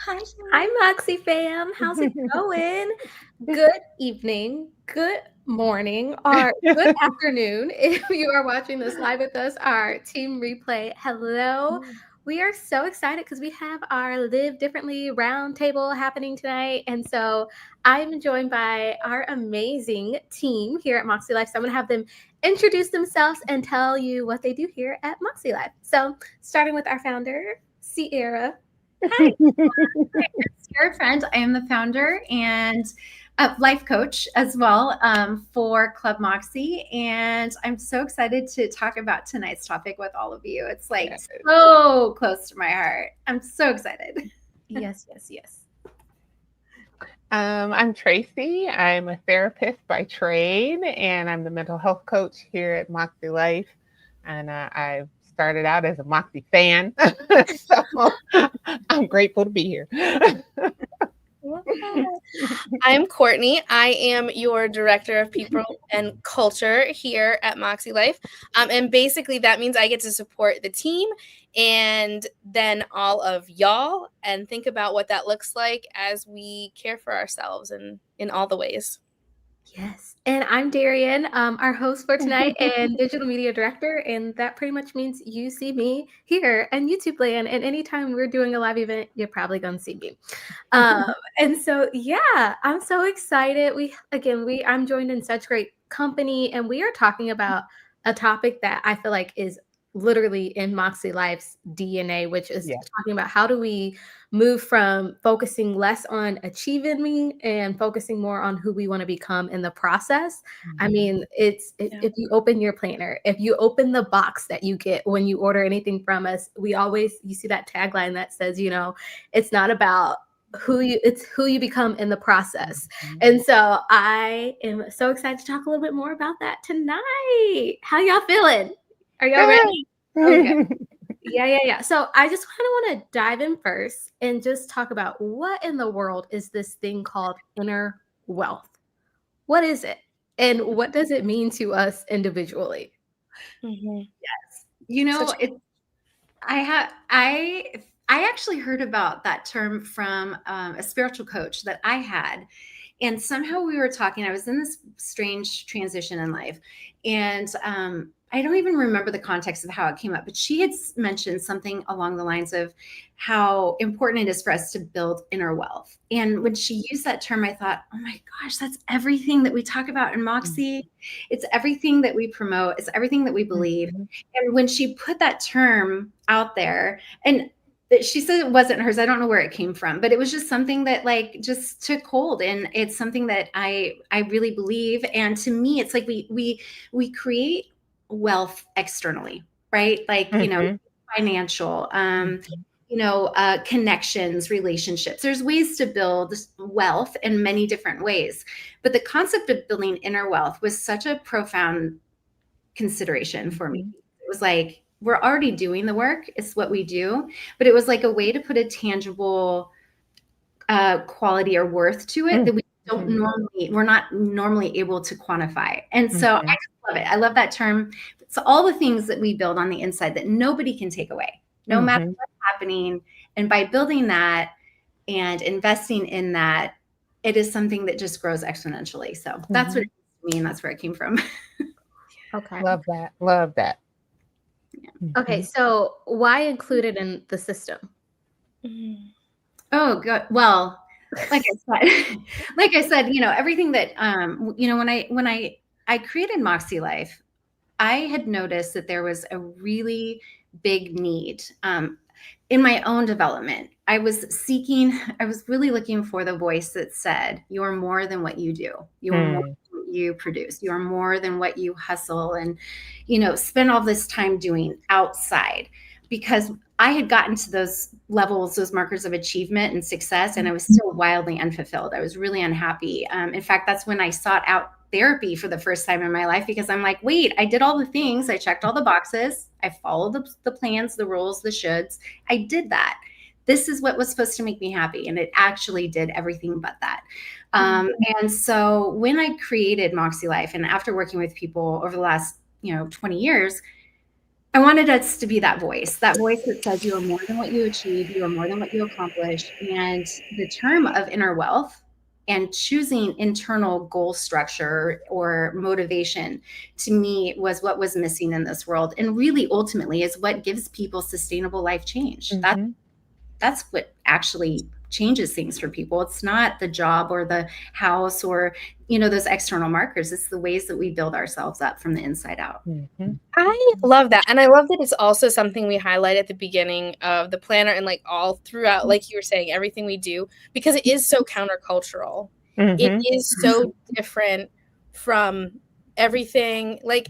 Hi, hi, Moxie fam. How's it going? Good evening, good morning, or good afternoon. If you are watching this live with us, our team replay, hello. We are so excited because we have our Live Differently roundtable happening tonight. And so I'm joined by our amazing team here at Moxie Life. So I'm going to have them introduce themselves and tell you what they do here at Moxie Life. So starting with our founder, Sierra. Hi. Dear friend, I am the founder and life coach as well for Club Moxie, and I'm so excited to talk about tonight's topic with all of you. It's like so close to my heart. I'm so excited. Yes. I'm Tracy. I'm a therapist by trade, and I'm the mental health coach here at Moxie Life. And I started out as a Moxie fan, so I'm grateful to be here. I'm Courtney. I am your Director of People and Culture here at Moxie Life. And basically that means I get to support the team and then all of y'all and think about what that looks like as we care for ourselves and in all the ways. Yes. And I'm Darian, our host for tonight and digital media director. And that pretty much means you see me here and YouTube land. And anytime we're doing a live event, you're probably going to see me. And so, yeah, I'm so excited. I'm joined in such great company, and we are talking about a topic that I feel like is literally in Moxie Life's DNA, which is talking about how do we move from focusing less on achieving and focusing more on who we want to become in the process. I mean, if you open your planner, if you open the box that you get when you order anything from us, you see that tagline that says, it's not about it's who you become in the process. And so I am so excited to talk a little bit more about that tonight. How y'all feeling? Are y'all ready? Okay. Yeah. So I just kind of want to dive in first and just talk about what in the world is this thing called inner wealth? What is it? And what does it mean to us individually? Yes. I actually heard about that term from a spiritual coach that I had. And somehow we were talking, I was in this strange transition in life. And I don't even remember the context of how it came up, but she had mentioned something along the lines of how important it is for us to build inner wealth. And when she used that term, I thought, oh my gosh, that's everything that we talk about in Moxie. It's everything that we promote. It's everything that we believe. And when she put that term out there, and she said it wasn't hers. I don't know where it came from, but it was just something that just took hold, and it's something that I really believe. And to me, it's like we create wealth externally, right? Financial, connections, relationships. There's ways to build wealth in many different ways, but the concept of building inner wealth was such a profound consideration for me. It was like, we're already doing the work. It's what we do, but it was like a way to put a tangible quality or worth to it that we're not normally able to quantify. And so I just love it. I love that term. So all the things that we build on the inside that nobody can take away, no matter what's happening. And by building that and investing in that, it is something that just grows exponentially. So that's what it means to me, and that's where it came from. Okay. Love that. Okay, so why include it in the system? Oh, good. Well, like I said, everything that, when I created Moxie Life, I had noticed that there was a really big need in my own development. I was really looking for the voice that said, you are more than what you do. You are more than what you produce. You are more than what you hustle and, spend all this time doing outside. Because I had gotten to those levels, those markers of achievement and success, and I was still wildly unfulfilled. I was really unhappy. In fact, that's when I sought out therapy for the first time in my life, because I'm like, wait, I did all the things. I checked all the boxes. I followed the plans, the rules, the shoulds. I did that. This is what was supposed to make me happy. And it actually did everything but that. And so when I created Moxie Life, and after working with people over the last, 20 years, I wanted us to be that voice that says you are more than what you achieve, you are more than what you accomplish. And the term of inner wealth and choosing internal goal structure or motivation, to me, was what was missing in this world. And really, ultimately, is what gives people sustainable life change. That's what actually changes things for people. It's not the job or the house or, those external markers. It's the ways that we build ourselves up from the inside out. I love that. And I love that it's also something we highlight at the beginning of the planner and like all throughout, like you were saying, everything we do, because it is so countercultural. It is so different from everything. Like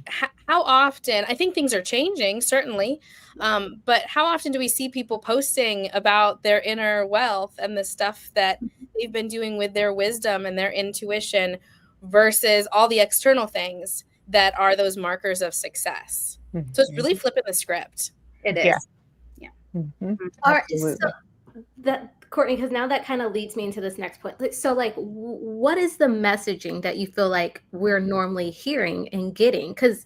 how often, I think things are changing, certainly. But how often do we see people posting about their inner wealth and the stuff that they've been doing with their wisdom and their intuition versus all the external things that are those markers of success? So it's really flipping the script. It is. Yeah. All right. So that, Courtney, because now that kind of leads me into this next point. So like, what is the messaging that you feel like we're normally hearing and getting? Because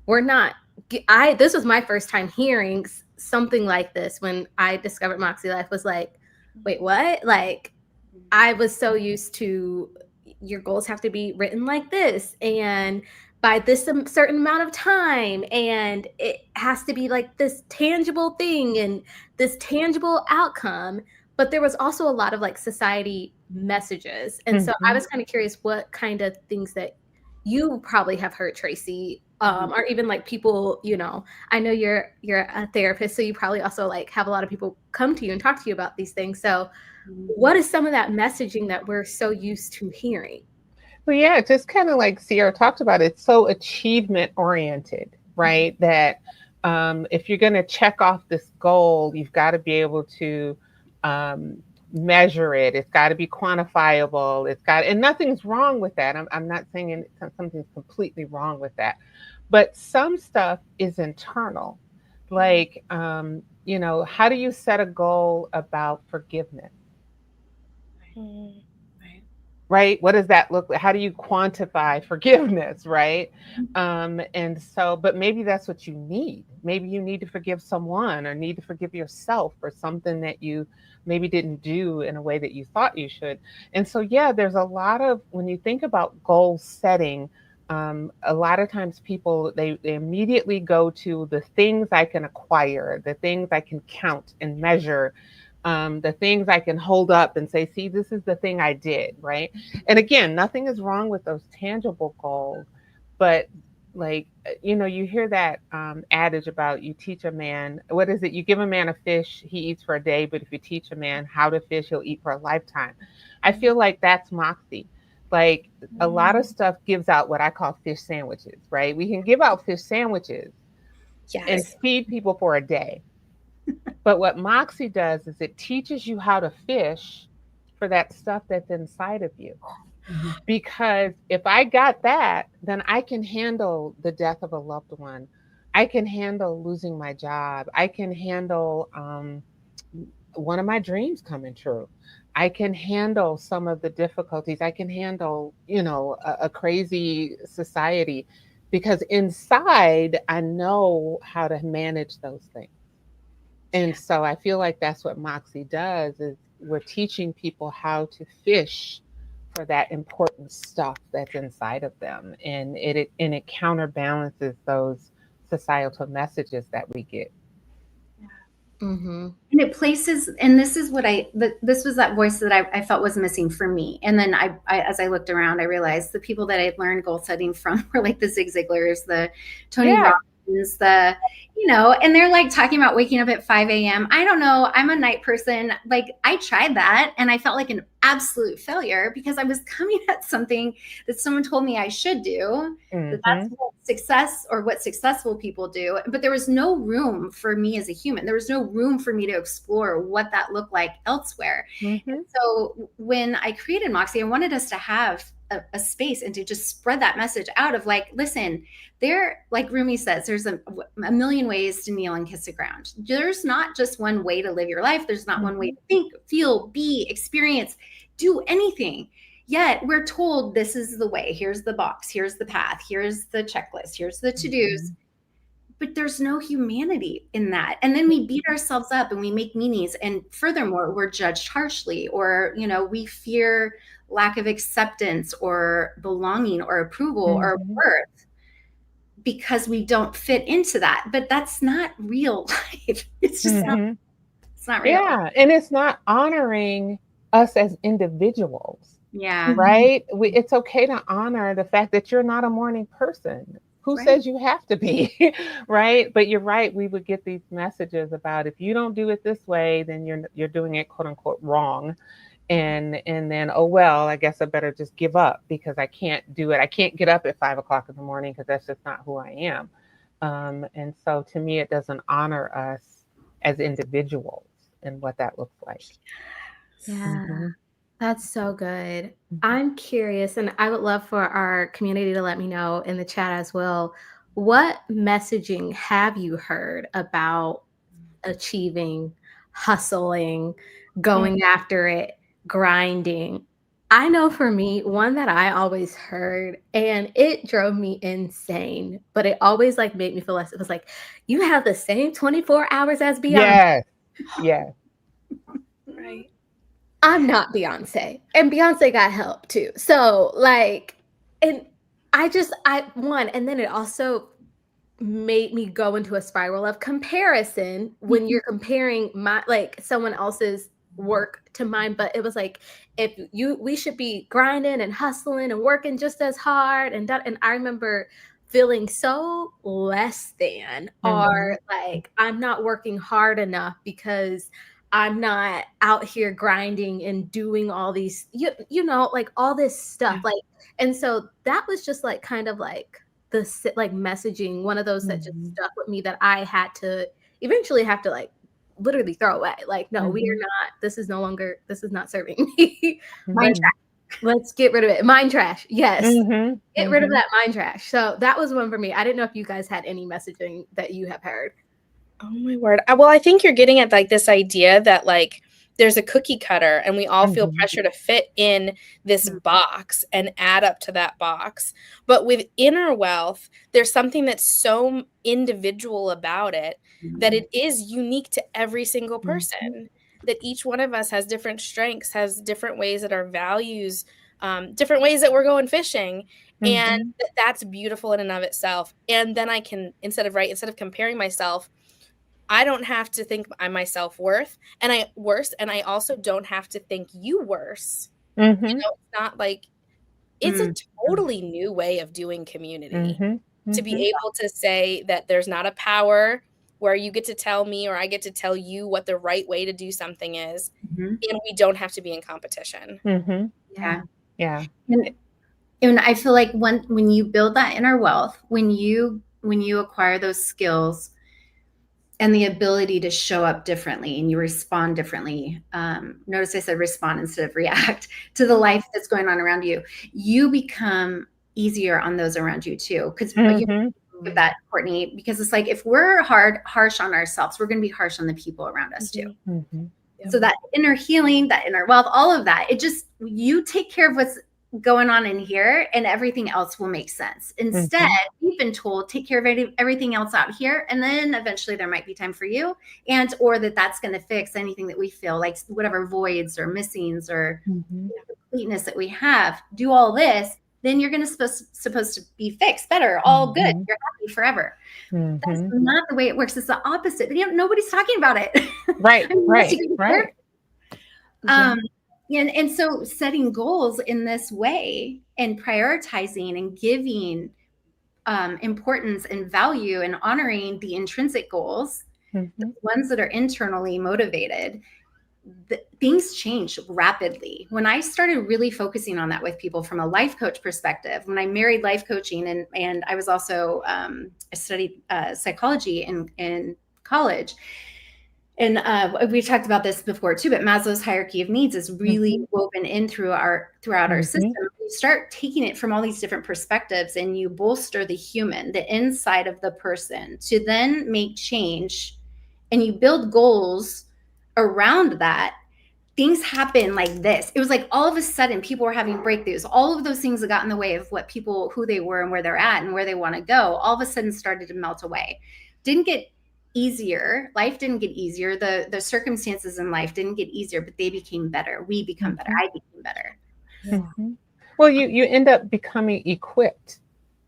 we're not, this was my first time hearing something like this when I discovered Mäksēlife. Was like, wait, what? Like, I was so used to your goals have to be written like this and by this certain amount of time, and it has to be like this tangible thing and this tangible outcome. But there was also a lot of like society messages. And so I was kind of curious what kind of things that you probably have heard, Tracy, or even like people, I know you're a therapist, so you probably also like have a lot of people come to you and talk to you about these things. So what is some of that messaging that we're so used to hearing? Well, yeah, just kind of like Sierra talked about, it's so achievement oriented, right? That if you're going to check off this goal, you've got to be able to measure it. It's got to be quantifiable. And nothing's wrong with that. I'm not saying something's completely wrong with that, but some stuff is internal. Like, how do you set a goal about forgiveness? Right? What does that look like? How do you quantify forgiveness, right? And so, but maybe that's what you need. Maybe you need to forgive someone or need to forgive yourself for something that you maybe didn't do in a way that you thought you should. And so, yeah, there's a lot of, when you think about goal setting, a lot of times people, they immediately go to the things I can acquire, the things I can count and measure, the things I can hold up and say, see, this is the thing I did, right? And again, nothing is wrong with those tangible goals, but like, you hear that adage about you teach a man, what is it? You give a man a fish, he eats for a day, but if you teach a man how to fish, he'll eat for a lifetime. I feel like that's Mäksē. Like a lot of stuff gives out what I call fish sandwiches, right? We can give out fish sandwiches and feed people for a day. But what Mäksē does is it teaches you how to fish for that stuff that's inside of you. Because if I got that, then I can handle the death of a loved one. I can handle losing my job. I can handle one of my dreams coming true. I can handle some of the difficulties. I can handle, a crazy society, because inside I know how to manage those things. And so I feel like that's what Mäksē does, is we're teaching people how to fish for that important stuff that's inside of them. And it counterbalances those societal messages that we get. And it places, and this is what this was that voice that I felt was missing for me. And then I as I looked around, I realized the people that I learned goal setting from were like the Zig Ziglars, the Tony Robbins, and they're like talking about waking up at 5 a.m. I don't know. I'm a night person. Like I tried that and I felt like an absolute failure because I was coming at something that someone told me I should do. That's what success, or what successful people do. But there was no room for me as a human. There was no room for me to explore what that looked like elsewhere. So when I created Mäksē, I wanted us to have a space and to just spread that message out of like, listen, like Rumi says, there's a million ways to kneel and kiss the ground. There's not just one way to live your life. There's not one way to think, feel, be, experience, do anything. Yet we're told this is the way. Here's the box. Here's the path. Here's the checklist. Here's the to-dos. but there's no humanity in that. And then we beat ourselves up and we make meanies. And furthermore, we're judged harshly, or, we fear lack of acceptance or belonging or approval or worth because we don't fit into that. But that's not real life. It's just it's not real. Yeah. And it's not honoring us as individuals. Yeah. Right. It's okay to honor the fact that you're not a morning person. Who says you have to be? Right. But you're right. We would get these messages about, if you don't do it this way, then you're doing it, quote unquote, wrong. And then, oh, well, I guess I better just give up because I can't do it. I can't get up at 5 o'clock in the morning because that's just not who I am. And so to me, it doesn't honor us as individuals and what that looks like. Yeah. That's so good. I'm curious, and I would love for our community to let me know in the chat as well. What messaging have you heard about achieving, hustling, going after it, grinding? I know for me, one that I always heard, and it drove me insane, but it always like made me feel less. It was like, you have the same 24 hours as Beyonce. Yes. Yes. Right. I'm not Beyonce, and Beyonce got help too. So like, and and then it also made me go into a spiral of comparison when you're comparing someone else's work to mine. But it was like, we should be grinding and hustling and working just as hard. And I remember feeling so less than, or like, I'm not working hard enough because I'm not out here grinding and doing all these, like all this stuff. Like, and so that was just like kind of like the like messaging, one of those that just stuck with me, that I had to eventually have to like literally throw away. Like, no, we are not, this is not serving me. Mind trash. Let's get rid of it. Mind trash. Yes. Get rid of that mind trash. So that was one for me. I didn't know if you guys had any messaging that you have heard. Oh my word. Well, I think you're getting at like this idea that like there's a cookie cutter and we all feel pressure to fit in this box and add up to that box. But with inner wealth, there's something that's so individual about it that it is unique to every single person, that each one of us has different strengths, has different ways that our values, different ways that we're going fishing. And that's beautiful in and of itself. And then I can, instead of comparing myself, I don't have to think I'm myself worse, and I also don't have to think you worse. It's not like, it's a totally new way of doing community, to be able to say that there's not a power where you get to tell me or I get to tell you what the right way to do something is, and we don't have to be in competition. Yeah. And I feel like when you build that inner wealth, when you acquire those skills and the ability to show up differently and you respond differently. Notice I said respond instead of react to the life that's going on around you. You become easier on those around you too. Because with that, Courtney, because it's like, if we're harsh on ourselves, we're going to be harsh on the people around us too. So that inner healing, that inner wealth, all of that, you take care of what's going on in here and everything else will make sense. Instead, we've been told, take care of everything else out here, and then eventually there might be time for you, or that's going to fix anything that we feel like, whatever voids or missings or completeness that we have. Do all this, then you're going to supposed to be fixed, better, all good, you're happy forever. That's not the way it works. It's the opposite. Nobody's talking about it. Right. And so setting goals in this way and prioritizing and giving importance and value and honoring the intrinsic goals, the ones that are internally motivated, things change rapidly. When I started really focusing on that with people from a life coach perspective, when I married life coaching and I was also, I studied psychology in college. And we talked about this before too, but Maslow's hierarchy of needs is really woven in throughout our system. You start taking it from all these different perspectives and you bolster the human, the inside of the person, to then make change, and you build goals around that. Things happen like this. It was like all of a sudden people were having breakthroughs. All of those things that got in the way of who they were and where they're at and where they want to go, all of a sudden started to melt away. didn't get easier. Life didn't get easier. The circumstances in life didn't get easier, but they became better. We become better. I became better. Mm-hmm. Well, you end up becoming equipped,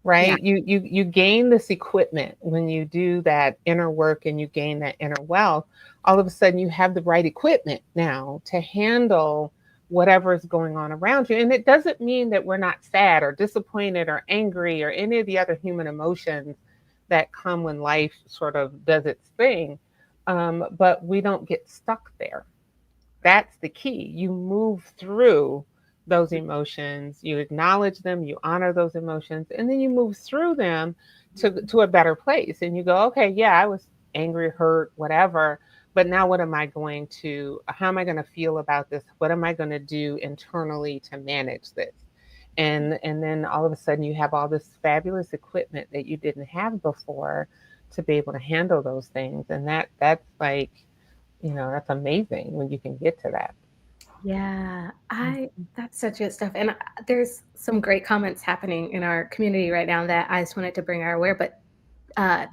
right? Yeah. You gain this equipment when you do that inner work and you gain that inner wealth. All of a sudden, you have the right equipment now to handle whatever is going on around you. And it doesn't mean that we're not sad or disappointed or angry or any of the other human emotions that come when life sort of does its thing. But we don't get stuck there. That's the key. You move through those emotions, you acknowledge them, you honor those emotions, and then you move through them to a better place. And you go, okay, yeah, I was angry, hurt, whatever. But now how am I going to feel about this? What am I going to do internally to manage this? And then all of a sudden you have all this fabulous equipment that you didn't have before to be able to handle those things. And that's like, that's amazing when you can get to that. Yeah, that's such good stuff. And there's some great comments happening in our community right now that I just wanted to bring our aware. But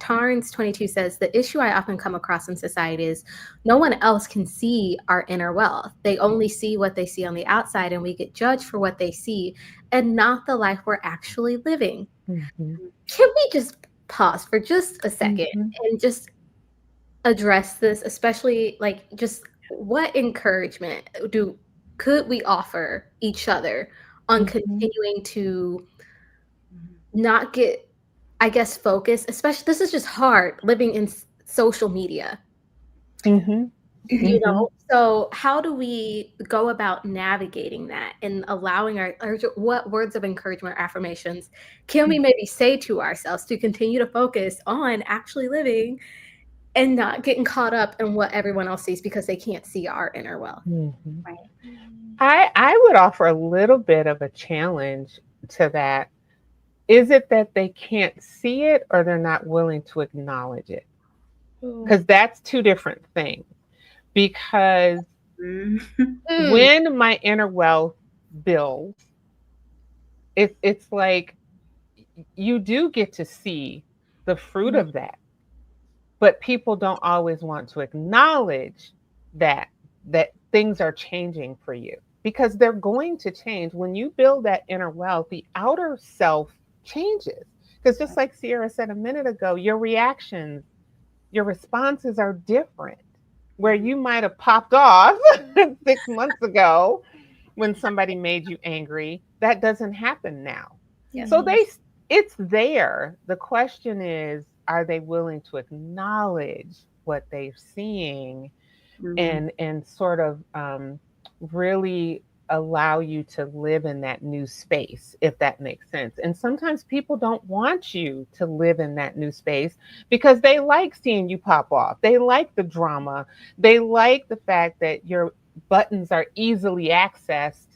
Tarns 22 says, the issue I often come across in society is no one else can see our inner wealth. They only see what they see on the outside, and we get judged for what they see and not the life we're actually living. Mm-hmm. Can we just pause for just a second and just address this, especially like just what encouragement could we offer each other on continuing to not get, I guess, focused, especially this is just hard living in social media. You know, so how do we go about navigating that and allowing what words of encouragement or affirmations can we maybe say to ourselves to continue to focus on actually living and not getting caught up in what everyone else sees because they can't see our inner wealth? Right. I would offer a little bit of a challenge to that. Is it that they can't see it or they're not willing to acknowledge it? Because that's two different things. Because when my inner wealth builds, it's like you do get to see the fruit of that. But people don't always want to acknowledge that things are changing for you, because they're going to change. When you build that inner wealth, the outer self changes. Because just like Sierra said a minute ago, your reactions, your responses are different. Where you might have popped off 6 months ago when somebody made you angry, that doesn't happen now. So it's there. The question is, are they willing to acknowledge what they're seeing and sort of really allow you to live in that new space, if that makes sense. And sometimes people don't want you to live in that new space because they like seeing you pop off. They like the drama. They like the fact that your buttons are easily accessed.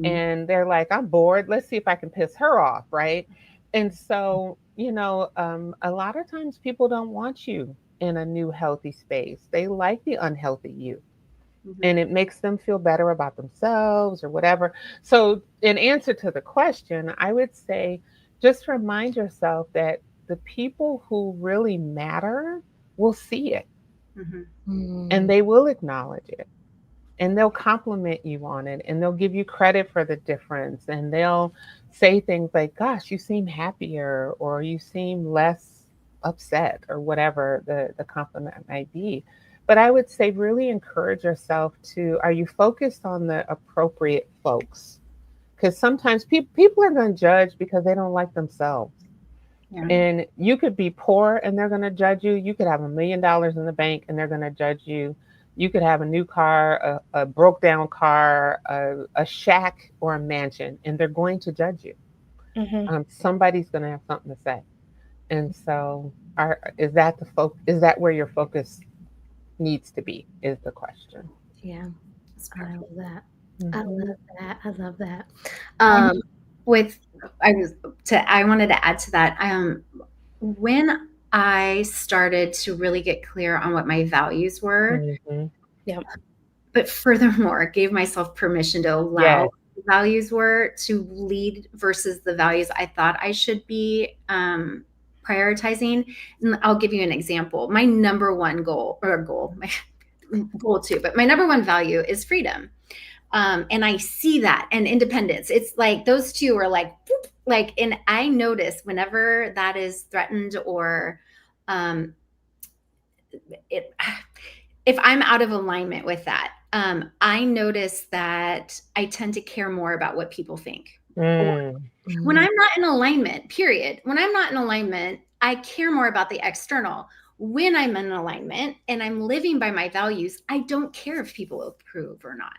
And they're like, I'm bored. Let's see if I can piss her off, right? And so, a lot of times people don't want you in a new healthy space. They like the unhealthy you. And it makes them feel better about themselves or whatever. So in answer to the question, I would say just remind yourself that the people who really matter will see it and they will acknowledge it. And they'll compliment you on it, and they'll give you credit for the difference. And they'll say things like, gosh, you seem happier, or you seem less upset, or whatever the compliment might be. But I would say really encourage yourself are you focused on the appropriate folks? Because sometimes people are going to judge because they don't like themselves. And you could be poor and they're going to judge you. You could have $1 million in the bank and they're going to judge you. You could have a new car, a broke down car, a shack, or a mansion, and they're going to judge you. Somebody's going to have something to say. And so is that where your focus needs to be, is the question. Yeah, I love that. I love that. I wanted to add to that. When I started to really get clear on what my values were, but furthermore, gave myself permission to allow what the values were to lead versus the values I thought I should be prioritizing. And I'll give you an example. My number one goal, my goal too, but my number one value is freedom. And I see that, and independence. It's like those two are like, whoop, like, and I notice whenever that is threatened or if I'm out of alignment with that, I notice that I tend to care more about what people think. When I'm not in alignment, period. When I'm not in alignment, I care more about the external. When I'm in alignment and I'm living by my values, I don't care if people approve or not.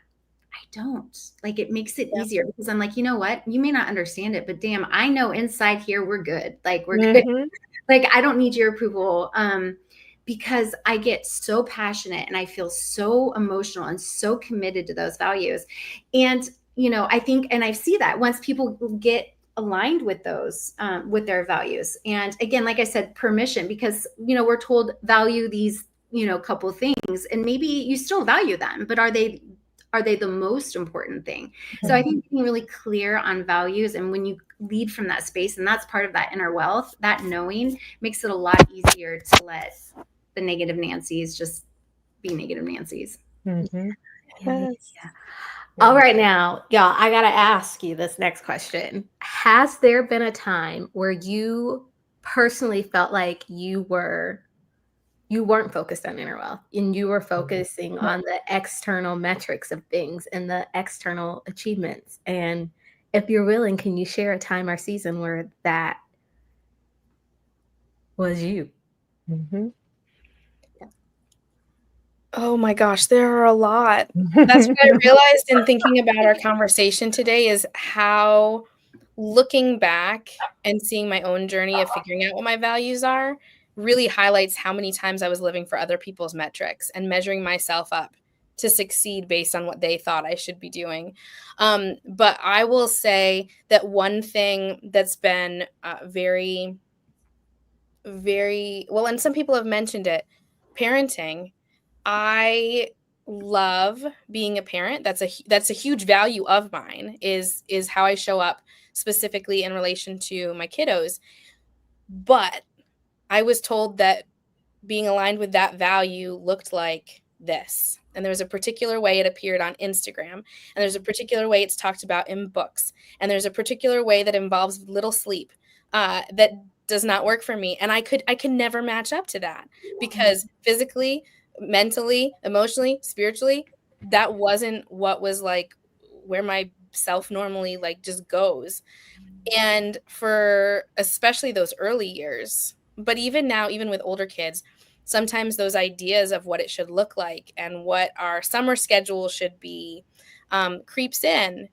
I don't. Like, it makes it easier because I'm like, you know what? You may not understand it, but damn, I know inside here we're good. Like, we're good. Like, I don't need your approval. Because I get so passionate and I feel so emotional and so committed to those values. And, you know, I think, and I see that once people get aligned with those, with their values. And again, like I said, permission, because, you know, we're told value these, you know, couple things, and maybe you still value them, but are they the most important thing? So I think being really clear on values, and when you lead from that space, and that's part of that inner wealth, that knowing makes it a lot easier to let the negative Nancy's just be negative Nancy's. Yes. Yeah. All right, now, y'all, I got to ask you this next question. Has there been a time where you personally felt like you weren't focused on inner wealth, and you were focusing on the external metrics of things and the external achievements? And if you're willing, can you share a time or season where that was you? Oh my gosh, there are a lot. That's what I realized in thinking about our conversation today, is how looking back and seeing my own journey of figuring out what my values are really highlights how many times I was living for other people's metrics and measuring myself up to succeed based on what they thought I should be doing. But I will say that one thing that's been very, very well, and some people have mentioned it, parenting. I love being a parent. That's a huge value of mine, is how I show up specifically in relation to my kiddos. But I was told that being aligned with that value looked like this. And there was a particular way it appeared on Instagram. And there's a particular way it's talked about in books. And there's a particular way that involves little sleep that does not work for me. And I could never match up to that, because physically, mentally, emotionally, spiritually, that wasn't what was like where my self normally like just goes. And for especially those early years, but even now, even with older kids, sometimes those ideas of what it should look like and what our summer schedule should be creeps in,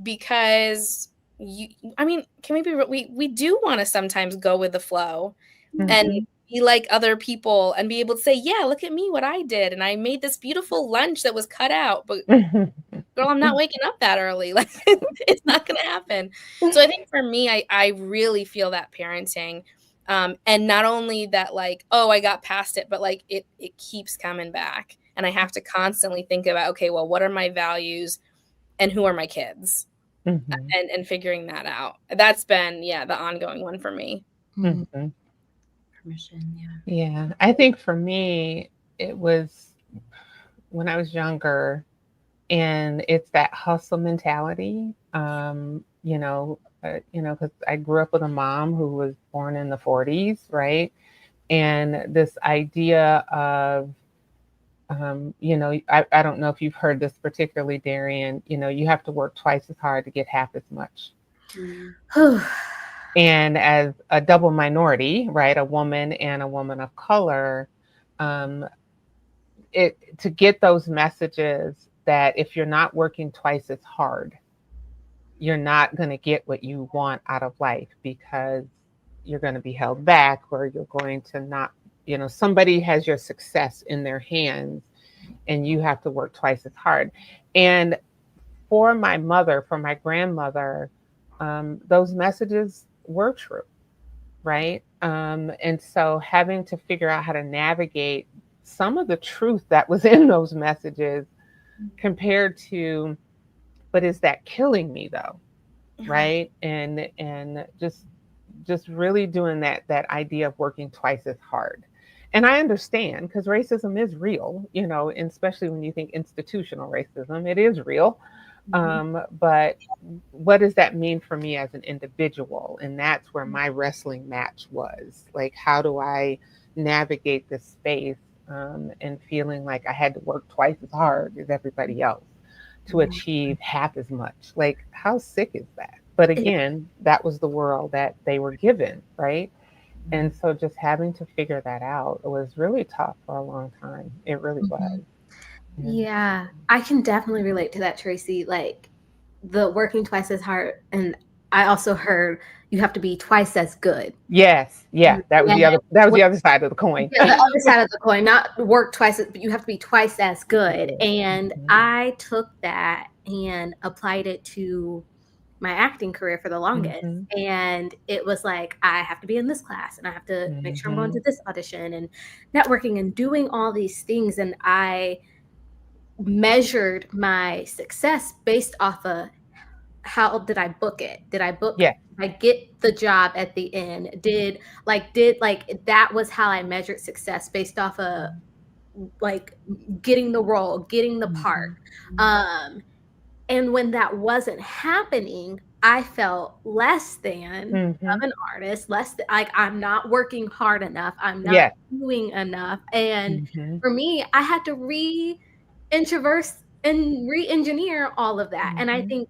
because we do want to sometimes go with the flow and be like other people and be able to say, yeah, look at me, what I did. And I made this beautiful lunch that was cut out, but girl, I'm not waking up that early. Like, it's not going to happen. So I think for me, I really feel that parenting. And not only that, like, oh, I got past it, but like it keeps coming back. And I have to constantly think about, okay, well, what are my values and who are my kids? And figuring that out. That's been, the ongoing one for me. Permission, Yeah, I think for me, it was when I was younger, and it's that hustle mentality. Because I grew up with a mom who was born in the 40s, right? And this idea of, I don't know if you've heard this particularly, Darian, you have to work twice as hard to get half as much. And as a double minority, right, a woman and a woman of color, to get those messages that if you're not working twice as hard, you're not going to get what you want out of life, because you're going to be held back, or you're going to not, somebody has your success in their hands and you have to work twice as hard. And for my grandmother, those messages were true, right? And so having to figure out how to navigate some of the truth that was in those messages compared to, but is that killing me though? Right? And just just really doing that idea of working twice as hard. And I understand because racism is real, and especially when you think institutional racism, it is real. But what does that mean for me as an individual? And that's where my wrestling match was. Like, how do I navigate this space, and feeling like I had to work twice as hard as everybody else to achieve half as much? Like, how sick is that? But again, that was the world that they were given, right? And so just having to figure that out was really tough for a long time. It really was. Yeah, I can definitely relate to that, Tracy. Like the working twice as hard, and I also heard you have to be twice as good. Yes, yeah, that was the other side of the coin. Yeah, the other side of the coin, not work twice, but you have to be twice as good. And I took that and applied it to my acting career for the longest. And it was like, I have to be in this class and I have to make sure I'm going to this audition and networking and doing all these things. And I measured my success based off of how did I book it? Did I book? Yeah. I get the job at the end? Did that was how I measured success based off of like getting the role, getting the part. And when that wasn't happening, I felt less than of an artist, like I'm not working hard enough. I'm not doing enough. And for me, I had to re-introverse and re-engineer all of that. And I think,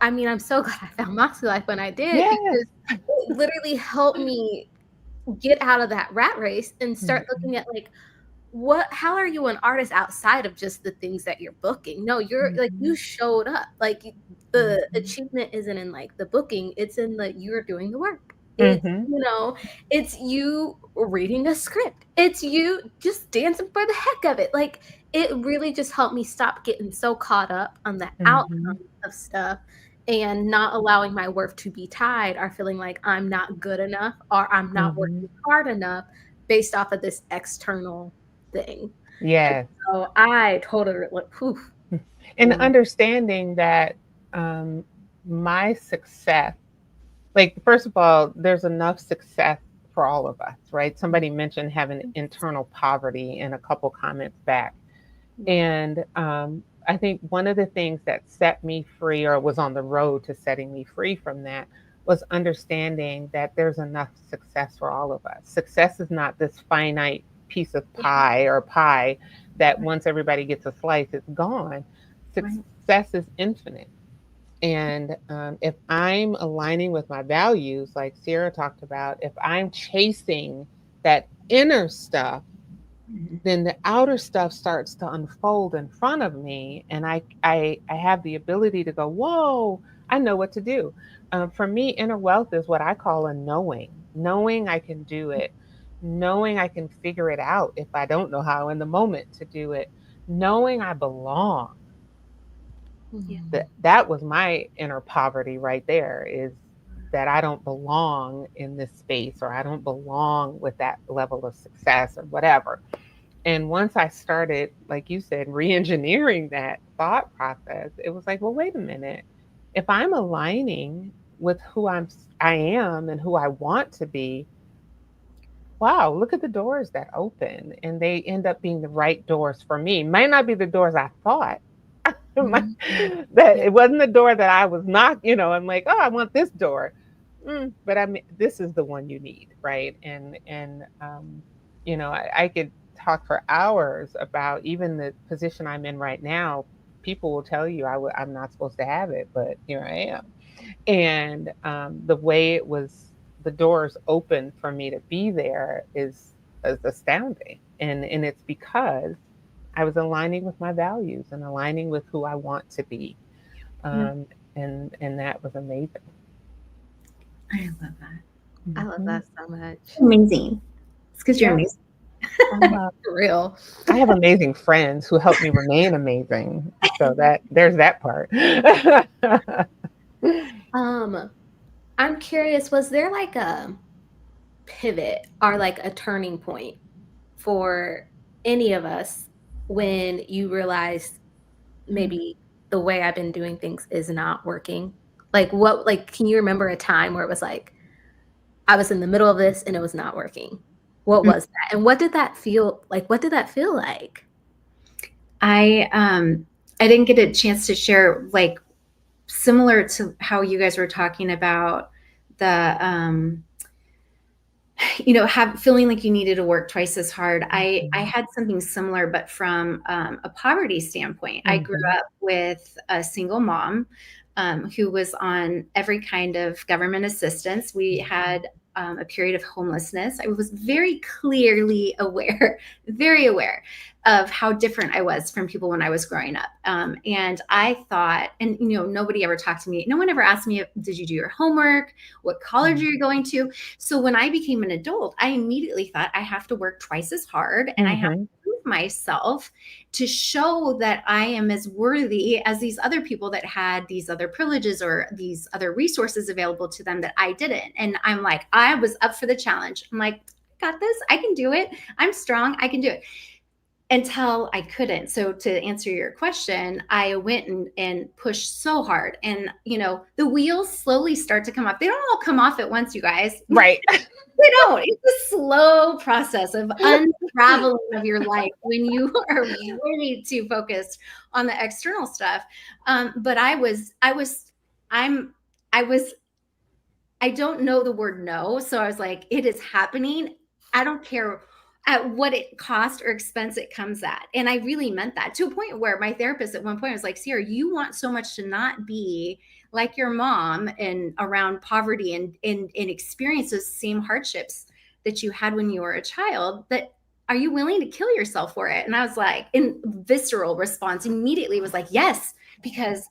I'm so glad I found Mäksēlife when I did, because it literally helped me get out of that rat race and start looking at like, how are you an artist outside of just the things that you're booking? No, you're like, you showed up. Like the achievement isn't in like the booking, it's in you're doing the work. It's, it's you reading a script. It's you just dancing for the heck of it. Like it really just helped me stop getting so caught up on the outcome of stuff and not allowing my worth to be tied or feeling like I'm not good enough or I'm not working hard enough based off of this external thing. Yeah. So I totally and understanding that my success, like first of all, there's enough success for all of us, right? Somebody mentioned having internal poverty in a couple comments back. And I think one of the things that set me free or was on the road to setting me free from that was understanding that there's enough success for all of us. Success is not this finite piece of pie that once everybody gets a slice, it's gone. Success is infinite. And if I'm aligning with my values, like Sierra talked about, if I'm chasing that inner stuff, then the outer stuff starts to unfold in front of me. And I have the ability to go, whoa, I know what to do. For me, inner wealth is what I call a knowing I can do it, knowing I can figure it out if I don't know how in the moment to do it, knowing I belong. That was my inner poverty right there, is that I don't belong in this space, or I don't belong with that level of success or whatever. And once I started, like you said, re-engineering that thought process, it was like, well, wait a minute. If I'm aligning with who I am and who I want to be, wow, look at the doors that open, and they end up being the right doors for me. Might not be the doors I thought. That it wasn't the door that I was not, I'm like, oh, I want this door. But I mean, this is the one you need, right? And I could talk for hours about even the position I'm in right now. People will tell you I'm not supposed to have it, but here I am. And the way the doors open for me to be there is astounding. And it's because I was aligning with my values and aligning with who I want to be. And that was amazing. I love that. I love that so much. Amazing. It's because you're amazing. For real. I have amazing friends who help me remain amazing. So there's that part. I'm curious, was there like a pivot or like a turning point for any of us when you realized maybe the way I've been doing things is not working? Like can you remember a time where it was like, I was in the middle of this and it was not working. What was that? And what did that feel like? What did that feel like? I didn't get a chance to share, like, similar to how you guys were talking about the feeling like you needed to work twice as hard. I had something similar, but from a poverty standpoint. I grew up with a single mom who was on every kind of government assistance. We had a period of homelessness. I was very clearly aware, very aware of how different I was from people when I was growing up. And I thought, and nobody ever talked to me. No one ever asked me, did you do your homework? What college are you going to? So when I became an adult, I immediately thought I have to work twice as hard and I have to prove myself to show that I am as worthy as these other people that had these other privileges or these other resources available to them that I didn't. And I'm like, I was up for the challenge. I'm like, I got this. I can do it. I'm strong. I can do it. Until I couldn't. So to answer your question, I went and pushed so hard, and the wheels slowly start to come off. They don't all come off at once, you guys. Right. They don't. It's a slow process of unraveling of your life when you are way too focused on the external stuff. But I don't know the word no. So I was like, it is happening. I don't care at what it cost or expense it comes at. And I really meant that, to a point where my therapist at one point was like, Sierra, you want so much to not be like your mom and around poverty and experience those same hardships that you had when you were a child, that are you willing to kill yourself for it? And I was like, in visceral response immediately was like, yes, because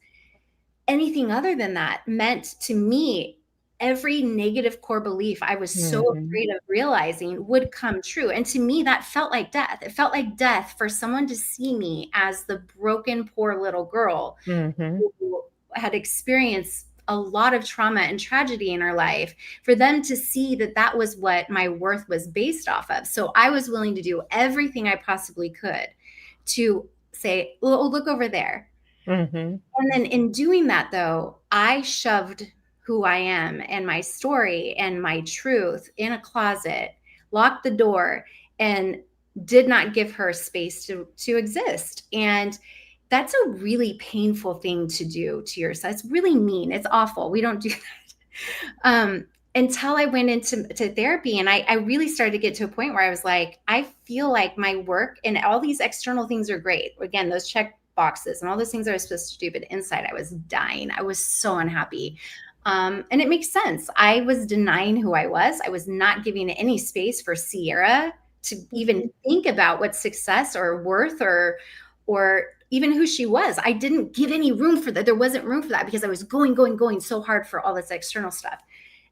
anything other than that meant to me every negative core belief I was so afraid of realizing would come true. And to me, that felt like death. It felt like death for someone to see me as the broken, poor little girl who had experienced a lot of trauma and tragedy in her life, for them to see that that was what my worth was based off of. So I was willing to do everything I possibly could to say, oh, look over there. And then in doing that, though, I shoved who I am and my story and my truth in a closet, locked the door, and did not give her space to exist. And that's a really painful thing to do to yourself. It's really mean. It's awful. We don't do that. Until I went into therapy, and I really started to get to a point where I was like, I feel like my work and all these external things are great. Again, those check boxes and all those things I was supposed to do, but inside I was dying. I was so unhappy. And it makes sense. I was denying who I was. I was not giving any space for Sierra to even think about what success or worth or even who she was. I didn't give any room for that. There wasn't room for that because I was going so hard for all this external stuff.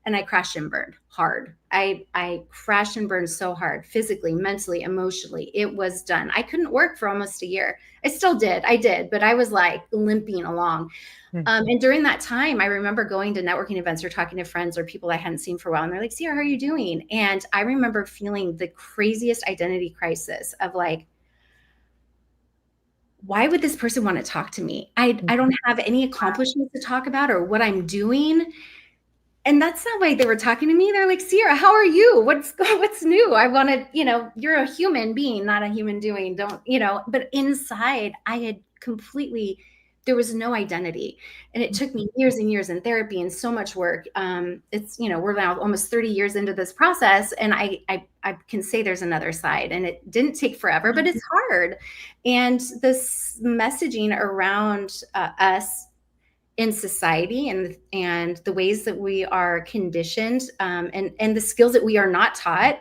And I crashed and burned hard. I crashed and burned so hard, physically, mentally, emotionally. It was done. I couldn't work for almost a year. I still did. I did, but I was like limping along. And during that time, I remember going to networking events or talking to friends or people I hadn't seen for a while. And they're like, Sierra, how are you doing? And I remember feeling the craziest identity crisis of like, why would this person want to talk to me? I don't have any accomplishments to talk about or what I'm doing. And that's not why they were talking to me. They're like, Sierra, how are you? What's new? I want to, you're a human being, not a human doing. But inside I had completely, there was no identity. And it took me years and years in therapy and so much work. We're now almost 30 years into this process. And I can say there's another side, and it didn't take forever, but it's hard. And this messaging around us in society and the ways that we are conditioned and the skills that we are not taught,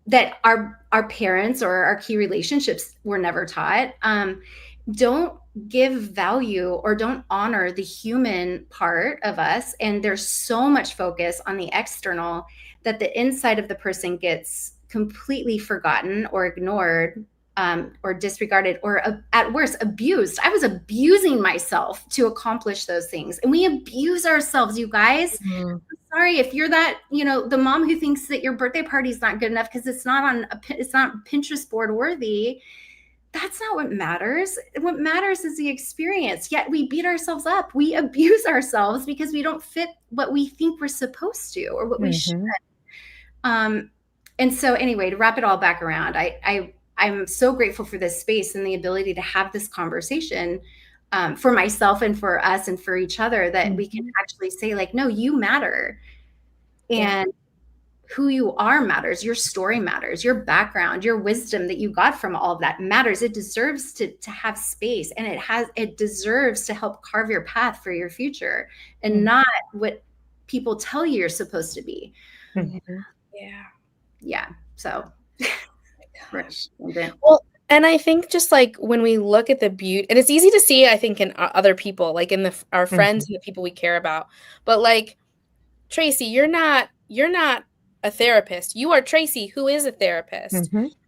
that our parents or our key relationships were never taught, don't give value or don't honor the human part of us. And there's so much focus on the external that the inside of the person gets completely forgotten or ignored, or disregarded, or at worst abused. I was abusing myself to accomplish those things. And we abuse ourselves, you guys. I'm sorry if you're that, the mom who thinks that your birthday party is not good enough because it's not Pinterest board worthy. that's not what matters. What matters is the experience. Yet we beat ourselves up. We abuse ourselves because we don't fit what we think we're supposed to or what we should. And so anyway, to wrap it all back around, I'm so grateful for this space and the ability to have this conversation for myself and for us and for each other, that we can actually say like, no, you matter. And who you are matters. Your story matters. Your background, your wisdom that you got from all of that matters. It deserves to have space, and it deserves to help carve your path for your future, and not what people tell you you're supposed to be. Yeah. So, gosh. Well, and I think just like when we look at the beauty, and it's easy to see, I think, in other people, like in our friends and the people we care about. But like, Tracy, you're not a therapist. You are Tracy, who is a therapist. If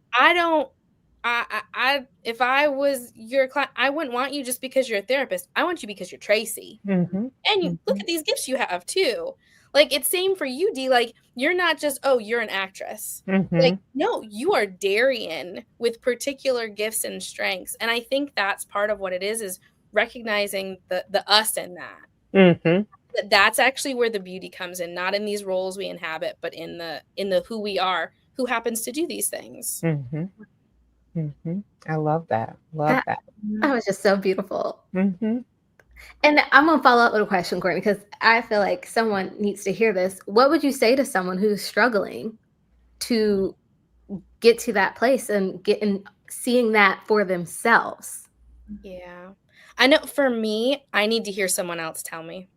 I was your client, I wouldn't want you just because you're a therapist. I want you because you're Tracy. And you look at these gifts you have too. Like, it's same for you, Dee. Like, you're not just, oh, you're an actress. Like, no, you are Darian with particular gifts and strengths. And I think that's part of what it is recognizing the us in that. That's actually where the beauty comes in, not in these roles we inhabit, but in the who we are, who happens to do these things. I love that. That was just so beautiful. And I'm going to follow up with a question, Courtney, because I feel like someone needs to hear this. What would you say to someone who's struggling to get to that place and seeing that for themselves? Yeah. I know for me, I need to hear someone else tell me.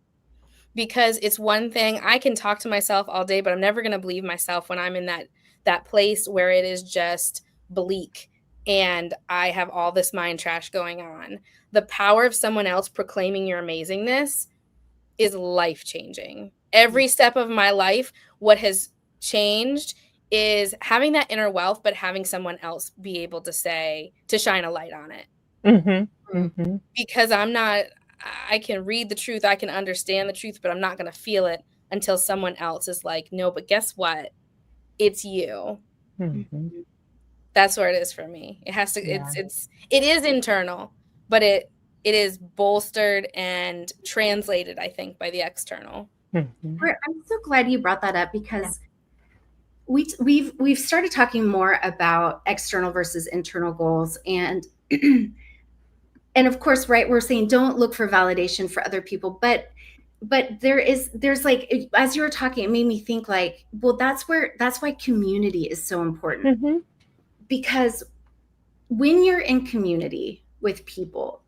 Because it's one thing, I can talk to myself all day, but I'm never going to believe myself when I'm in that place where it is just bleak and I have all this mind trash going on. The power of someone else proclaiming your amazingness is life-changing. Every step of my life, what has changed is having that inner wealth, but having someone else be able to shine a light on it. Because I can read the truth, I can understand the truth, but I'm not going to feel it until someone else is like, no, but guess what? It's you. That's where it is for me. It has to, it is internal, but it is bolstered and translated, I think, by the external. I'm so glad you brought that up, because we've started talking more about external versus internal goals, and of course, right, we're saying don't look for validation for other people, but there's like, as you were talking, it made me think like, well, that's why community is so important. Because when you're in community with people,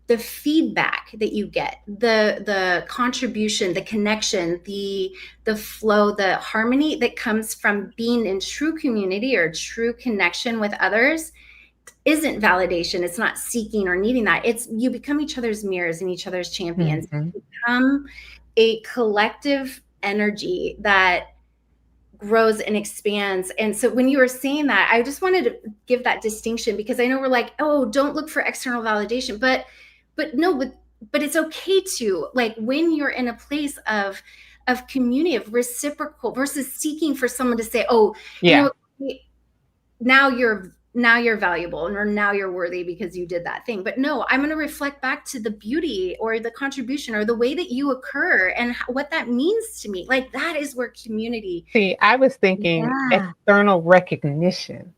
the feedback that you get, the contribution, the connection, the flow, the harmony that comes from being in true community or true connection with others isn't validation. It's not seeking or needing that. It's you become each other's mirrors and each other's champions. You become a collective energy that grows and expands. And so when you were saying that, I just wanted to give that distinction, because I know we're like, oh, don't look for external validation, but it's okay to, like, when you're in a place of community, of reciprocal, versus seeking for someone to say, oh, you know, now you're valuable, or now you're worthy because you did that thing. But no, I'm going to reflect back to the beauty or the contribution or the way that you occur and what that means to me. Like, that is where community. See, I was thinking external recognition,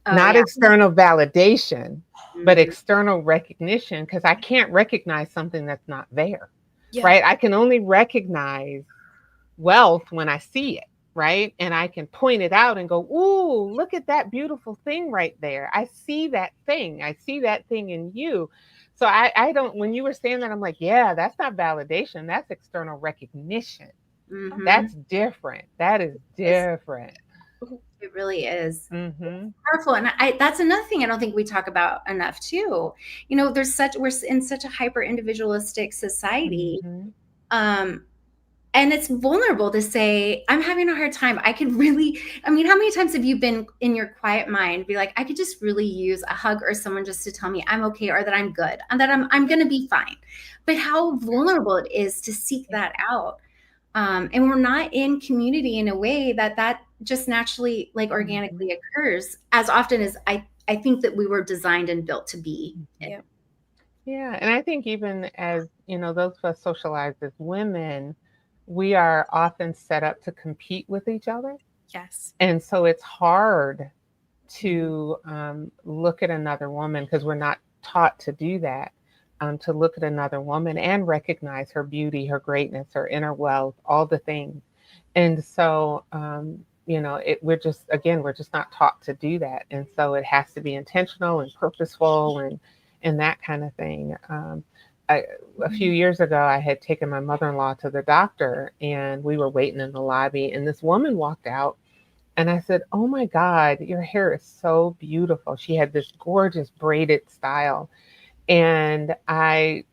not external validation, but external recognition, because I can't recognize something that's not there, right? I can only recognize wealth when I see it. Right. And I can point it out and go, ooh, look at that beautiful thing right there. I see that thing. I see that thing in you. So I don't, when you were saying that, I'm like, yeah, that's not validation. That's external recognition. That's different. That is different. It really is. Powerful. And that's another thing I don't think we talk about enough too. You know, we're in such a hyper individualistic society. And it's vulnerable to say, I'm having a hard time. How many times have you been in your quiet mind, be like, I could just really use a hug or someone just to tell me I'm okay, or that I'm good, and that I'm going to be fine. But how vulnerable it is to seek that out. And we're not in community in a way that just naturally, like, organically occurs as often as I I think that we were designed and built to be. Yeah. Yeah, and I think even as, those of us socialized as women, we are often set up to compete with each other. Yes. And so it's hard to look at another woman, because we're not taught to do that, to look at another woman and recognize her beauty, her greatness, her inner wealth, all the things. And so, we're just not taught to do that. And so it has to be intentional and purposeful and that kind of thing. A few years ago, I had taken my mother-in-law to the doctor, and we were waiting in the lobby, and this woman walked out, and I said, "Oh my God, your hair is so beautiful." She had this gorgeous braided style. And I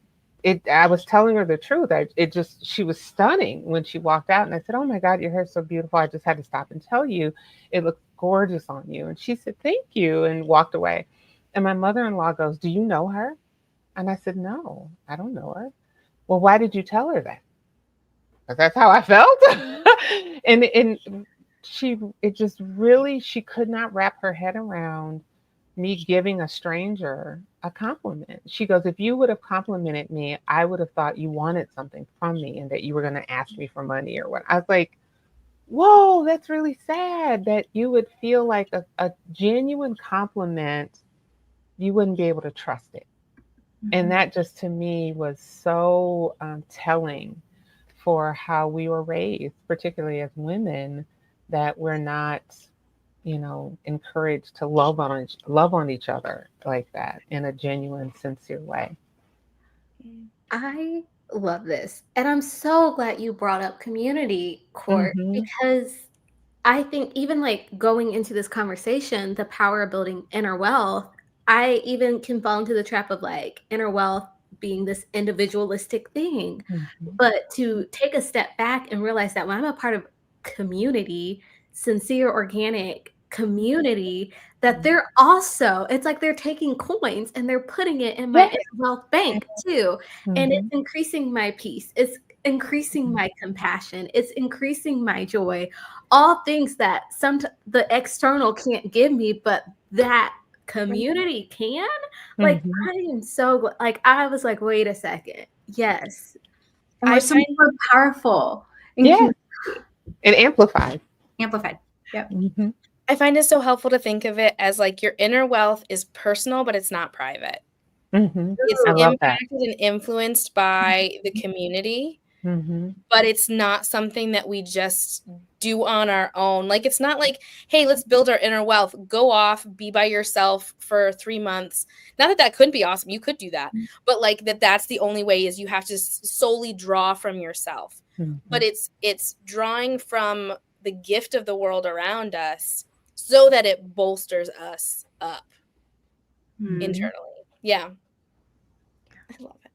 was telling her the truth. She was stunning when she walked out. And I said, "Oh my God, your hair is so beautiful. I just had to stop and tell you, it looks gorgeous on you." And she said, "Thank you," and walked away. And my mother-in-law goes, "Do you know her?" And I said, "No, I don't know her." "Well, why did you tell her that?" Because that's how I felt. and she could not wrap her head around me giving a stranger a compliment. She goes, "If you would have complimented me, I would have thought you wanted something from me and that you were going to ask me for money or what." I was like, whoa, that's really sad that you would feel like a genuine compliment, you wouldn't be able to trust it. And that just to me was so telling for how we were raised, particularly as women, that we're not encouraged to love on each other like that in a genuine, sincere way. I love this. And I'm so glad you brought up community, Court, Mm-hmm. because I think even like going into this conversation, the power of building inner wealth, I even can fall into the trap of like inner wealth being this individualistic thing. Mm-hmm. But to take a step back and realize that when I'm a part of community, sincere, organic community, that they're also, it's like they're taking coins and they're putting it in my Yeah. inner wealth bank too. And it's Mm-hmm. increasing my peace. It's increasing my compassion. It's increasing my joy. All things that the external can't give me, but that community can. Like Mm-hmm. I am so like I was like, wait a second. Yes. And we're so much more powerful and Yeah. It amplifies. amplified. Yep. Mm-hmm. I find it so helpful to think of it as like your inner wealth is personal, but it's not private. Mm-hmm. It's I love that. impacted and influenced by the community, Mm-hmm. but it's not something that we just do on our own. Like, it's not like, hey, let's build our inner wealth. Go off, be by yourself for 3 months. Not that that couldn't be awesome. You could do that. But like that's the only way is you have to solely draw from yourself. Mm-hmm. But it's drawing from the gift of the world around us so that it bolsters us up internally. Yeah. I love it.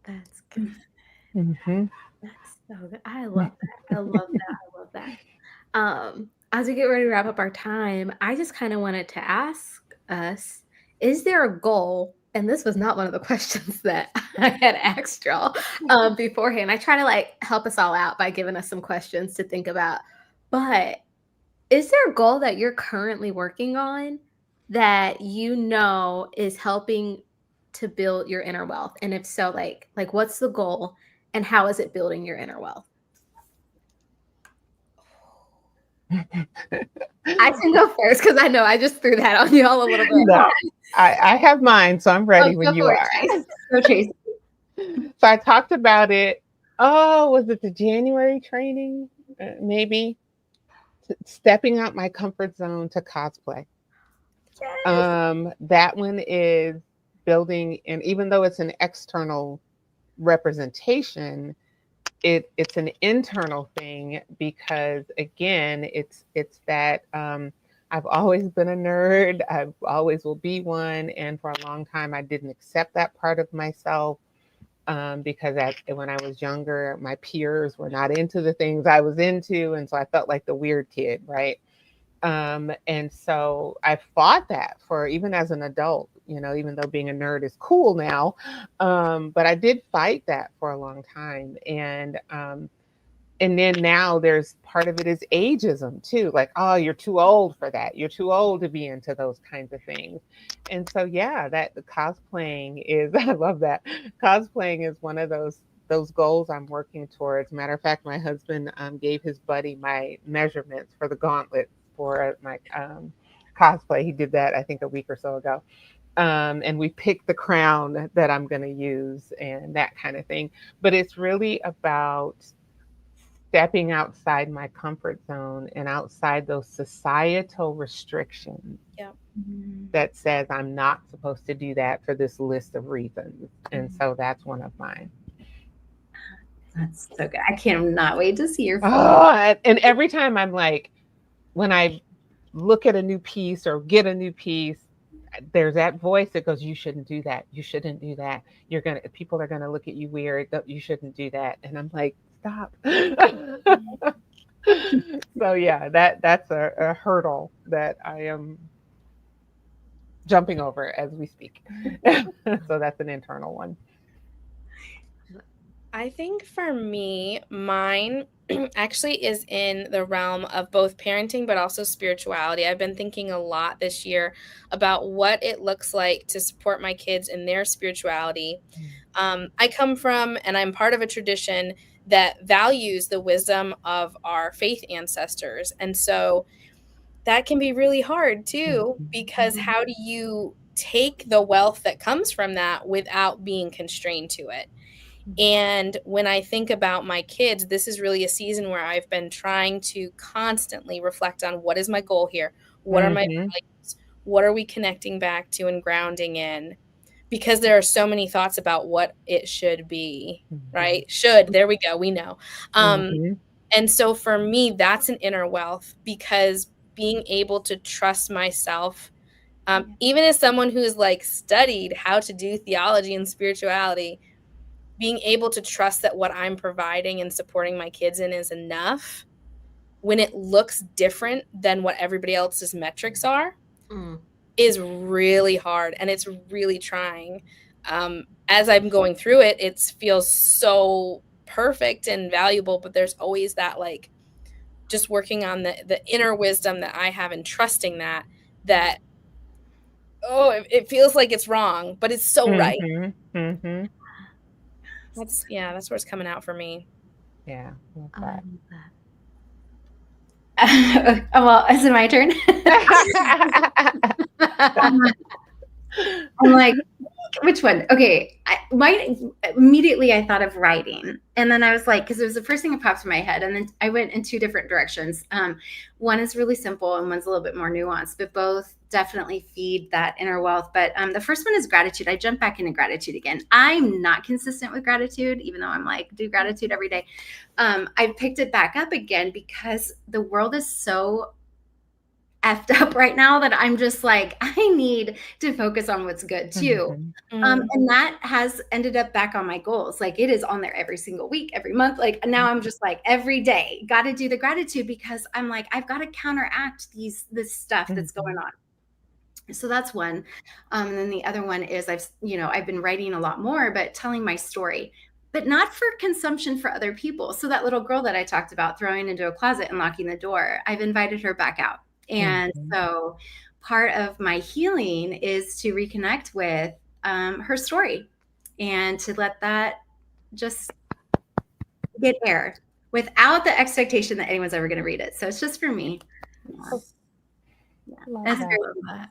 That's good. Mm-hmm. That's so good. I love that. I love that. I love that. As we get ready to wrap up our time, I just kind of wanted to ask us, is there a goal? And this was not one of the questions that I had asked y'all beforehand. I try to like help us all out by giving us some questions to think about. But is there a goal that you're currently working on that you know is helping to build your inner wealth? And if so, like what's the goal and how is it building your inner wealth? I can go first because I know I just threw that on y'all a little bit. No, I have mine, so I'm ready when you are. Go Chase. So I talked about it. Oh, was it the January training? Maybe stepping out my comfort zone to cosplay. Yes. That one is building, and even though it's an external representation, it's an internal thing because again, it's that I've always been a nerd. I always will be one, and for a long time, I didn't accept that part of myself. Because when I was younger, my peers were not into the things I was into. And so I felt like the weird kid, right? And so I fought that for even as an adult, even though being a nerd is cool now. But I did fight that for a long time. And and then now there's part of it is ageism too. Like, oh, you're too old for that. You're too old to be into those kinds of things. And so, yeah, that the cosplaying is, I love that. Cosplaying is one of those goals I'm working towards. Matter of fact, my husband gave his buddy my measurements for the gauntlet for my cosplay. He did that, I think, a week or so ago. And we picked the crown that I'm going to use and that kind of thing. But it's really about stepping outside my comfort zone and outside those societal restrictions Yeah. that says I'm not supposed to do that for this list of reasons. And so that's one of mine. That's so good. I cannot wait to see your photo. Oh, and every time I'm like, when I look at a new piece or get a new piece, there's that voice that goes, you shouldn't do that. You shouldn't do that. People are going to look at you weird. You shouldn't do that. And I'm like, stop. So yeah, that's a hurdle that I am jumping over as we speak. So that's an internal one. I think for me, mine actually is in the realm of both parenting, but also spirituality. I've been thinking a lot this year about what it looks like to support my kids in their spirituality. I come from, and I'm part of a tradition that values the wisdom of our faith ancestors. And so that can be really hard too, because how do you take the wealth that comes from that without being constrained to it? And when I think about my kids, this is really a season where I've been trying to constantly reflect on what is my goal here? What are my values? What are we connecting back to and grounding in? Because there are so many thoughts about what it should be, right? There we go. We know. And so for me, that's an inner wealth, because being able to trust myself, even as someone who's like studied how to do theology and spirituality, being able to trust that what I'm providing and supporting my kids in is enough when it looks different than what everybody else's metrics are is really hard, and it's really trying. As I'm going through it, it feels so perfect and valuable, but there's always that, like, just working on the inner wisdom that I have and trusting that it feels like it's wrong, but it's so right. That's where it's coming out for me. Yeah. Well, is it my turn? I'm like, which one? Okay. Immediately I thought of writing. And then I was like, because it was the first thing that popped in my head. And then I went in two different directions. One is really simple and one's a little bit more nuanced, but both definitely feed that inner wealth. But the first one is gratitude. I jumped back into gratitude again. I'm not consistent with gratitude, even though I'm like, do gratitude every day. I picked it back up again because the world is so effed up right now that I'm just like, I need to focus on what's good too. And that has ended up back on my goals. Like, it is on there every single week, every month. Like, now I'm just like, every day got to do the gratitude, because I'm like, I've got to counteract this stuff that's going on. So that's one. And then the other one is I've been writing a lot more, but telling my story, but not for consumption for other people. So that little girl that I talked about throwing into a closet and locking the door, I've invited her back out. And so part of my healing is to reconnect with her story and to let that just get aired without the expectation that anyone's ever going to read it. So it's just for me.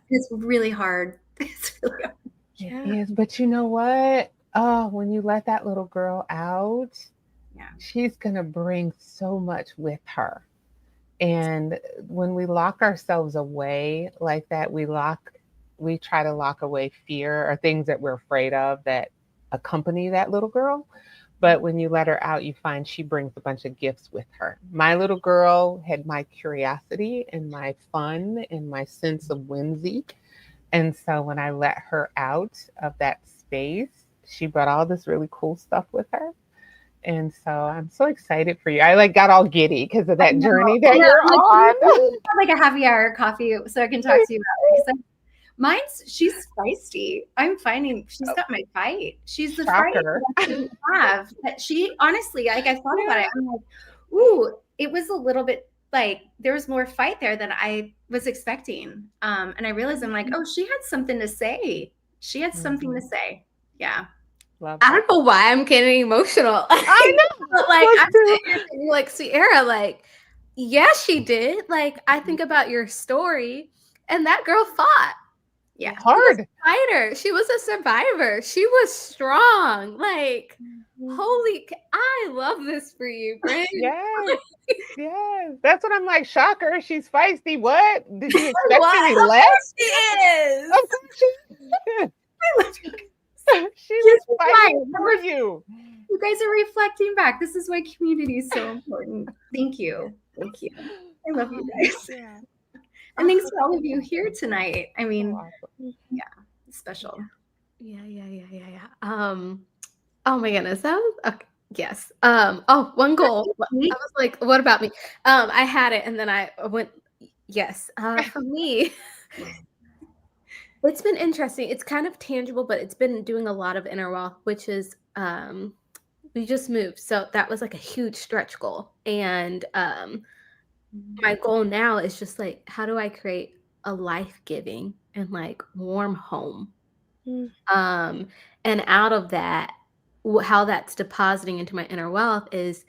It's really hard. It's really hard. It is, but you know what? Oh, when you let that little girl out, she's going to bring so much with her. And when we lock ourselves away like that, we try to lock away fear or things that we're afraid of that accompany that little girl. But when you let her out, you find she brings a bunch of gifts with her. My little girl had my curiosity and my fun and my sense of whimsy. And so when I let her out of that space, she brought all this really cool stuff with her. And so I'm so excited for you. I got all giddy because of that journey that you're on. Like a happy hour coffee so I can talk to you about it. She's feisty. I'm finding she's got my fight. She's the fight that I didn't have. But she honestly, I thought about it. I'm like, ooh, it was a little bit like there was more fight there than I was expecting. And I realized I'm like, oh, she had something to say. She had something to say. Yeah. Love I that. don't know why I'm getting emotional. I know. But like Us I'm too. sitting here thinking, like, Sierra, like, yeah, she did. Like, I think about your story, and that girl fought. Yeah. She was Hard. a fighter. She was a survivor. She was strong. Like, I love this for you, Bryn. Yes. Yes. That's what I'm like. Shocker. She's feisty. What? Did you expect What? any Of less? course she is. Of course she is. She Here's was why. fighting for you. You guys are reflecting back. This is why community is so important. Thank you. Thank you. I love you guys. Yeah. And thanks to all of you here tonight. I mean, Awesome. yeah, special. Yeah. Oh my goodness. That was okay. Yes. Oh, one goal. I was like, what about me? I had it and then I went, yes. For me, it's been interesting. It's kind of tangible, but it's been doing a lot of inner wealth, which is we just moved. So that was like a huge stretch goal. And my goal now is just like, how do I create a life-giving and like warm home? And out of that, how that's depositing into my inner wealth is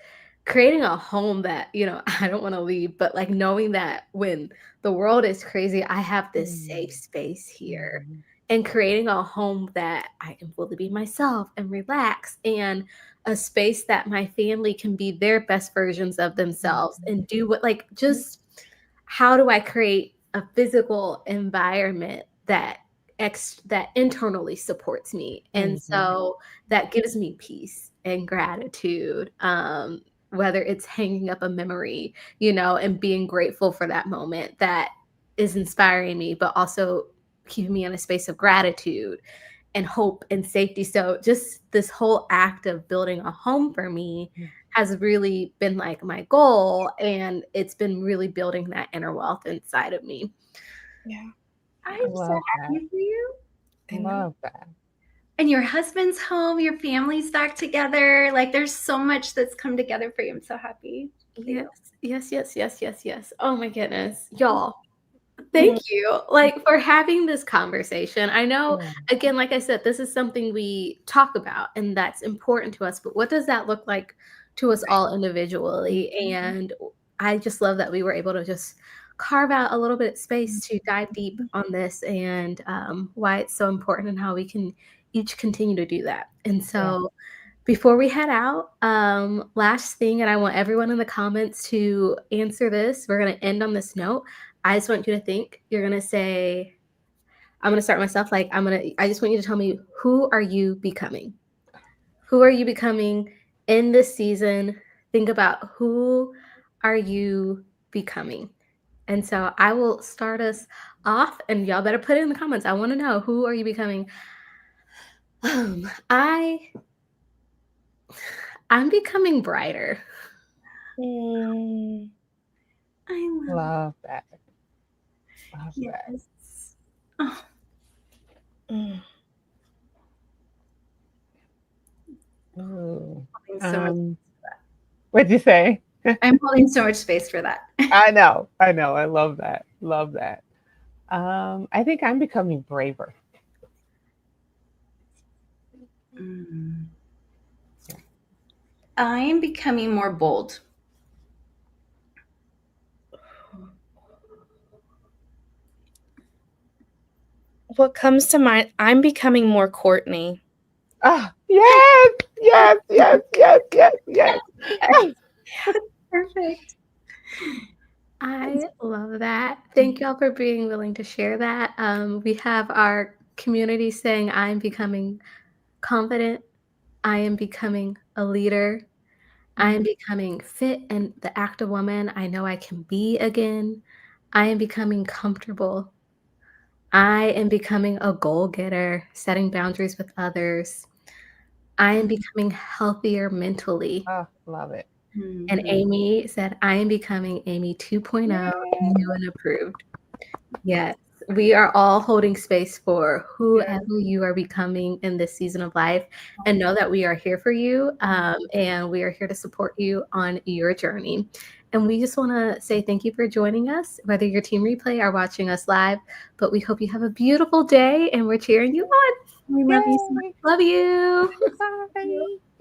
creating a home that, I don't want to leave, but like knowing that when the world is crazy, I have this safe space here, and creating a home that I can fully be myself and relax, and a space that my family can be their best versions of themselves and do what, like, just how do I create a physical environment that internally supports me. And so that gives me peace and gratitude, whether it's hanging up a memory, and being grateful for that moment that is inspiring me, but also keeping me in a space of gratitude and hope and safety. So just this whole act of building a home for me has really been like my goal, and it's been really building that inner wealth inside of me. Yeah. I'm so happy for you. I love that. And your husband's home, your family's back together. Like there's so much that's come together for you. I'm so happy. Yes. Oh my goodness. Y'all, thank you, like, for having this conversation. I know, again, like I said, this is something we talk about and that's important to us, but what does that look like to us all individually? And I just love that we were able to just carve out a little bit of space to dive deep on this, and why it's so important and how we can each continue to do that. And so before we head out, last thing, and I want everyone in the comments to answer this. We're going to end on this note. I just want you to think. You're going to say, I'm going to start myself. Like, I just want you to tell me, who are you becoming? Who are you becoming in this season? Think about, who are you becoming? And so I will start us off, and y'all better put it in the comments. I want to know, who are you becoming? I'm becoming brighter. I Love that. Love that. Oh. Ooh. So What'd you say? I'm holding so much space for that. I know. I love that. Love that. I think I'm becoming braver. I'm becoming more bold. What comes to mind? I'm becoming more Courtney. Ah, yes. Perfect. I love that. Thank y'all for being willing to share that. We have our community saying, I'm becoming confident. I am becoming a leader. I am becoming fit and the active woman I know I can be again. I am becoming comfortable. I am becoming a goal getter, setting boundaries with others. I am becoming healthier mentally. Oh, love it. And Amy said, I am becoming Amy 2.0, new and approved. Yes. we are all holding space for whoever you are becoming in this season of life, and know that we are here for you, and we are here to support you on your journey. And we just want to say thank you for joining us, whether you're team replay or watching us live. But we hope you have a beautiful day, and we're cheering you on. We love you so much. Yay. Love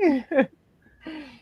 you. Bye.